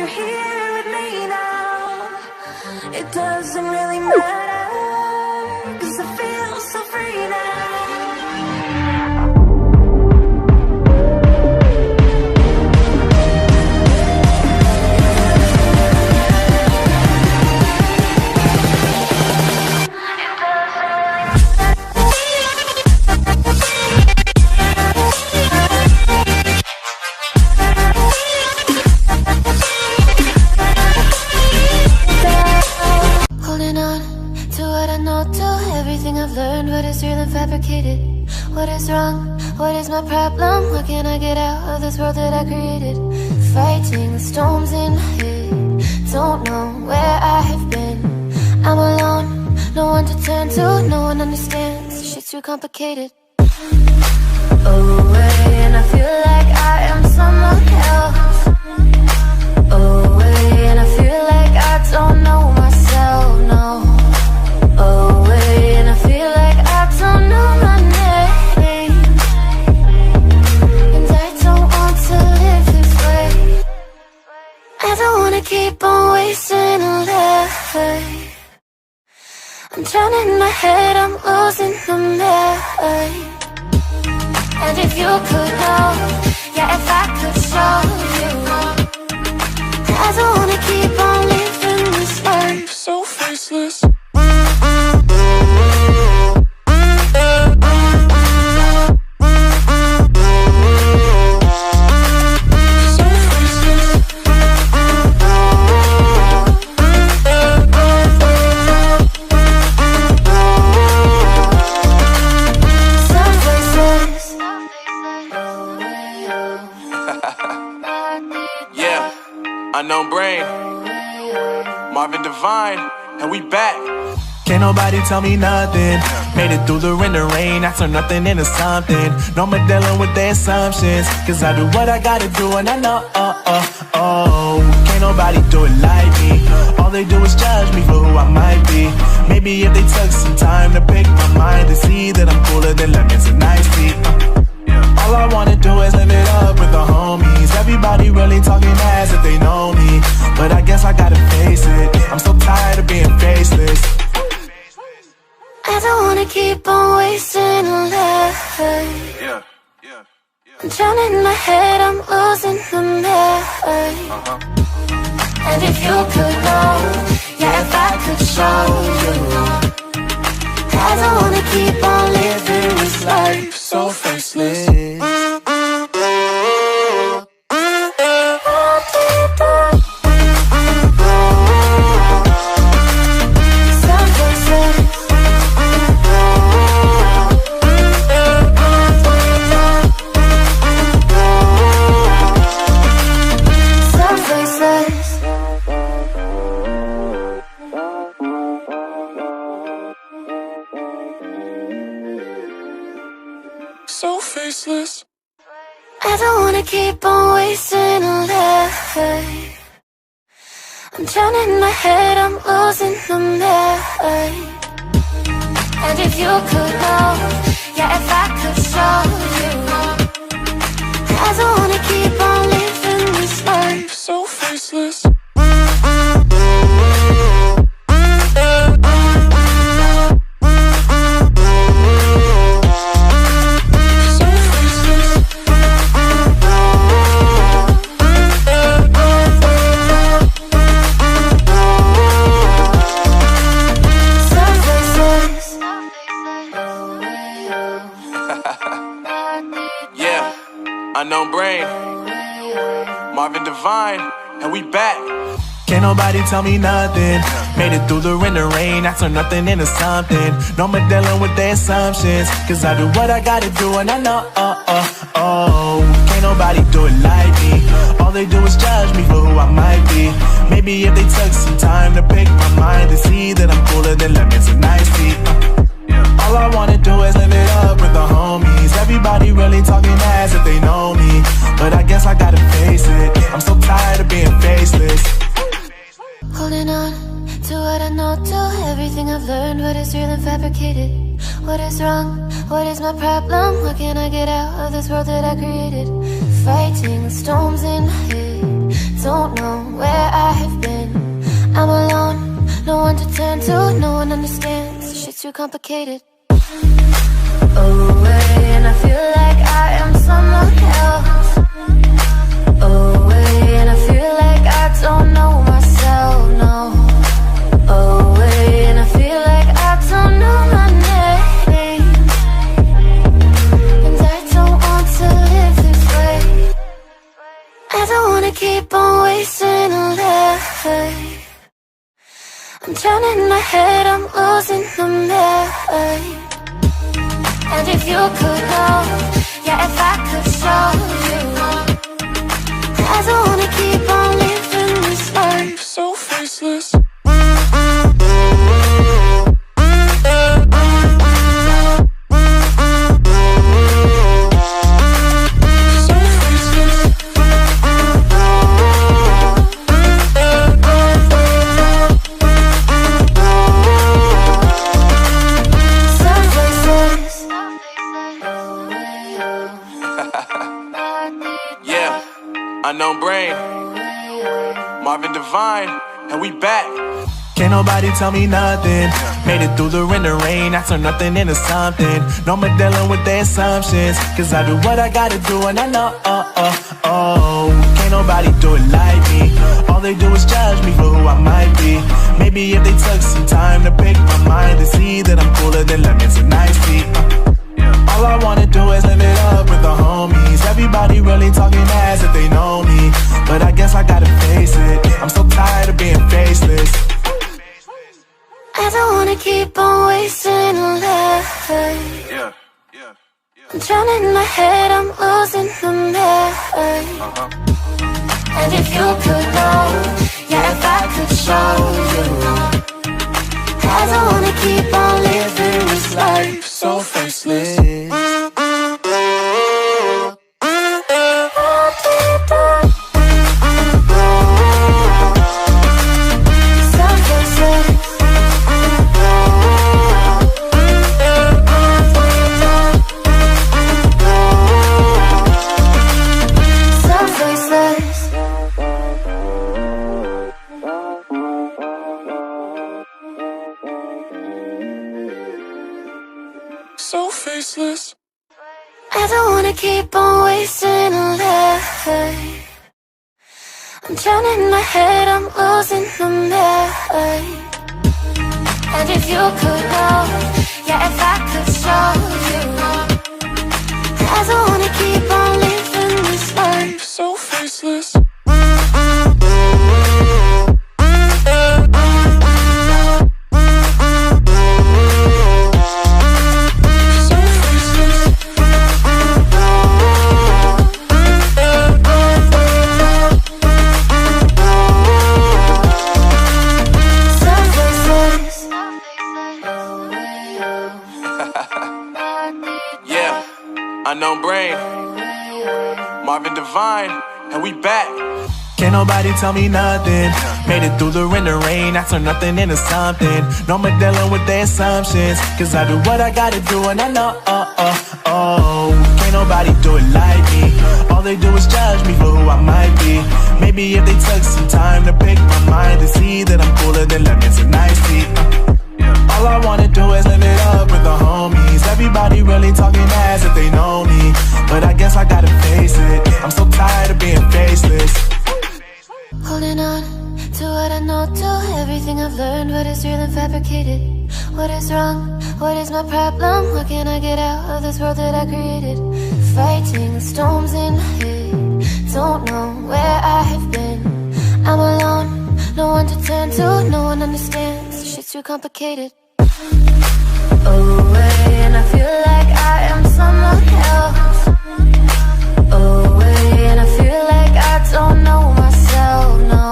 you're here with me now. It doesn't really matter, 'cause I feel so free now. I've learned what is real and fabricated. What is wrong? What is my problem? Why can't I get out of this world that I created? Fighting the storms in my head. Don't know where I have been. I'm alone, no one to turn to. No one understands, shit's too complicated. Away, and I feel like I am someone else. Away, and I feel like I don't know myself, no. Away, and I feel like I don't know my name. And I don't want to live this way. I don't wanna keep on wasting a life. I'm drowning in my head, I'm losing the mind. And if you could know, yeah, if I could show you, I don't wanna keep on living this life so faceless. Unknown brain, Marvin Divine, and we back. Can't nobody tell me nothing. Made it through the rain and rain, I turn nothing into something. No more dealing with their assumptions, 'cause I do what I gotta do and I know, can't nobody do it like me. All they do is judge me for who I might be. Maybe if they took some time to pick my mind to see that I'm cooler than lemons and iced tea. All I wanna do is live it up with the homies. Everybody really talking as if they know me, but I guess I gotta face it. I'm so tired of being faceless. I don't wanna keep on wasting a life. I'm drowning in my head, I'm losing the mind. And if you could know, yeah, if I could show you, I don't wanna keep on living this life so faceless. So faceless. I don't wanna keep on wasting a life. I'm drowning in my head, I'm losing the mind. And if you could know, yeah, if I could show you, I don't wanna keep on living this life so faceless. Unknown brain, Marvin Divine, and we back. Can't nobody tell me nothing. Made it through the rain and rain, I turn nothing into something. No more dealing with their assumptions, 'cause I do what I gotta do and I know, can't nobody do it like me. All they do is judge me for who I might be. Maybe if they took some time to pick my mind to see that I'm cooler than lemons and iced tea. All I wanna do is live it up with the homies. Everybody really talking as if they know me, but I guess I gotta face it. I'm so tired of being faceless. Holding on to what I know, to everything I've learned. What is real and fabricated? What is wrong? What is my problem? Why can't I get out of this world that I created? Fighting the storms in my head. Don't know where shit's too complicated. Away, and I feel like I am someone else. Away, and I feel like I don't know myself, no. Away, and I feel like I don't know my name. And I don't want to live this way. I don't wanna keep on wasting a life. I'm drowning in my head, I'm losing the mind. And if you could know, yeah, if I could show you, I don't wanna keep on living this life so faceless. Unknown Brain, Marvin Divine, and we back. Can't nobody tell me nothing. Made it through the rain and rain, I turn nothing into something. No more dealing with their assumptions, cause I do what I gotta do and I know, can't nobody do it like me. All they do is judge me for who I might be. Maybe if they took some time to pick my mind to see that I'm cooler than lemons and iced tea. All I wanna do is live it up with the homies. Everybody really talking as if they know me, but I guess I gotta face it. I'm so tired of being faceless. I don't wanna keep on wasting a life. I'm drowning in my head, I'm losing the mind. And if you could know, yeah, if I could show you, I don't wanna keep on living this life so faceless. So faceless. I don't wanna keep on wasting a life. I'm drowning in my head, I'm losing the mind. And if you could know, yeah, if I could show you, I don't wanna keep on living this life so faceless. Unknown Brain, Marvin Divine, and we back. Can't nobody tell me nothing. Made it through the rain and rain, I turn nothing into something. No more dealing with their assumptions, cause I do what I gotta do and I know, can't nobody do it like me. All they do is judge me for who I might be. Maybe if they took some time to pick my mind to see that I'm cooler than lemons and iced tea. All I wanna do is live it up with the homies. Everybody really talking as if they know me, but I guess I gotta face it. I'm so tired of being faceless. Holding on to what I know, to everything I've learned, what is real and fabricated. What is wrong? What is my problem? How can I get out of this world that I created? Fighting the storms in my head, don't know where I have been. I'm alone, no one to turn to, no one understands. Shit's too complicated. Away, and I feel like I am someone else. Away, and I feel like I don't know myself, no.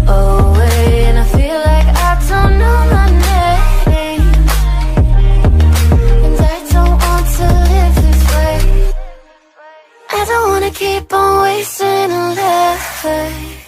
Away, and I feel like I don't know my name. And I don't want to live this way. I don't wanna keep on wasting a life.